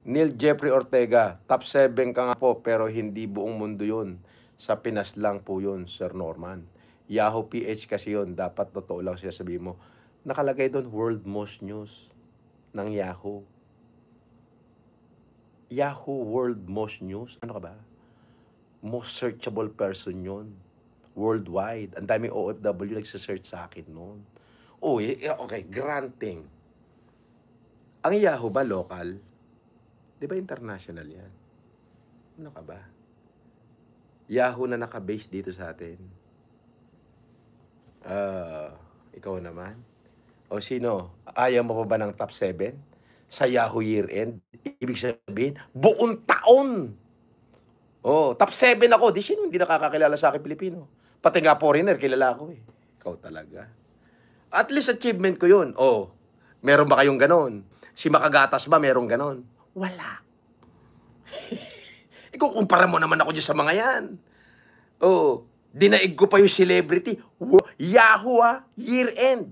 Neil Jeffrey Ortega, top 7 ka nga po, pero hindi buong mundo yun. Sa Pinas lang po yun, Sir Norman. Yahoo PH kasi yun, dapat totoo lang siya sabihin mo. Nakalagay doon, World Most News ng Yahoo. Yahoo World Most News? Ano ka ba? Most searchable person yun. Worldwide. Ang daming OFW nagsasearch sa akin noon. Oh, okay, granting. Ang Yahoo ba local? Di ba international yan? Ano ka ba? Yahoo na naka-base dito sa atin. Ikaw naman. O sino? Ayaw mo pa ba ng top 7? Sa Yahoo year-end? Ibig sabihin, buong taon! Oh, top 7 ako. Di sino hindi nakakakilala sa akin Pilipino? Pati nga foreigner, kilala ko eh. Ikaw talaga. At least achievement ko yun. Oh, meron ba kayong ganon? Si Makagatas ba merong ganon? Wala. Ikukumpara mo naman ako dyan sa mga yan. Oh, dinaig ko pa yung celebrity. Yahoo year-end.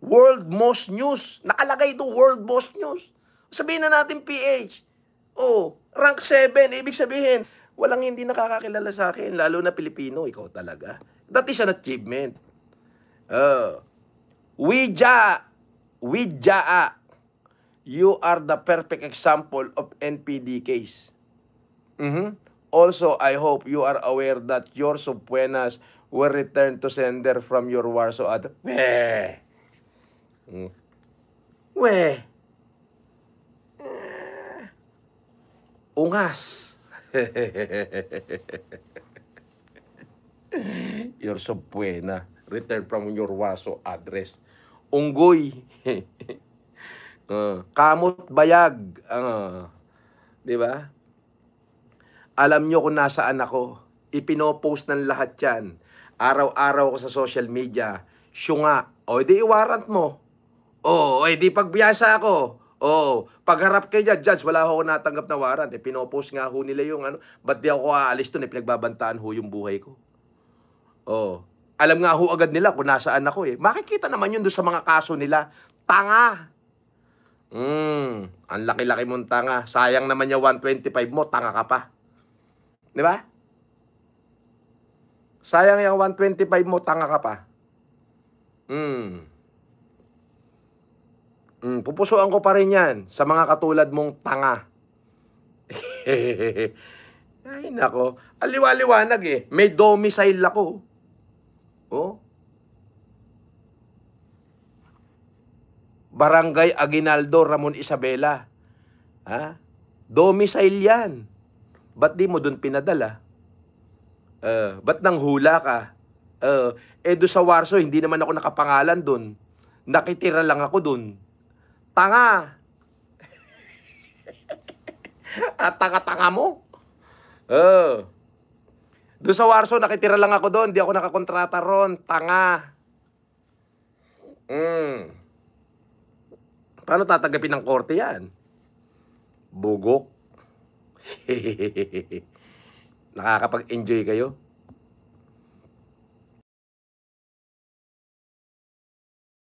World Most News. Nakalagay ito, World Most News. Sabihin na natin PH. Oh, rank 7. Ibig sabihin, walang hindi nakakakilala sa akin, lalo na Pilipino. Ikaw talaga. That is an achievement. Widjaa, you are the perfect example of NPD case. Also, I hope you are aware that your subpoenas were returned to sender from your Warsaw address. Ungas. Your subpoena returned from your Warsaw address. Unggoy. Kamot bayag. Di ba? Alam nyo kung nasaan ako. Ipinopost ng lahat yan. Araw-araw ko sa social media. Syunga. O, di i-warrant mo. O, di pagbiyasa ako. O, pagharap kay judge, wala ako natanggap na warrant. Pinopost nga ho nila yung ano. Ba't di ako aalis doon? Pinagbabantaan ho yung buhay ko. O, alam nga ho agad nila kung nasaan ako eh. Makikita naman yun doon sa mga kaso nila. Tanga. Ang laki-laki mong tanga. Sayang naman yung 125 mo, tanga ka pa. Di ba? Sayang yung 125 mo, tanga ka pa. Pupusuan ko pa rin yan sa mga katulad mong tanga. Ay, nako. Aliwa-liwanag eh. May domicile ako. Oh. Barangay Aguinaldo, Ramon Isabela. Ha? Domicile yan. Ba't di mo dun pinadala? Ba't nang hula ka? Doon sa Warsaw, hindi naman ako nakapangalan dun. Nakitira lang ako dun. Tanga! At tanga-tanga mo? Doon sa Warsaw, nakitira lang ako doon. Di ako nakakontrata ron. Tanga! Paano tatanggapin ng korte yan? Bugok. Nakakapag-enjoy kayo?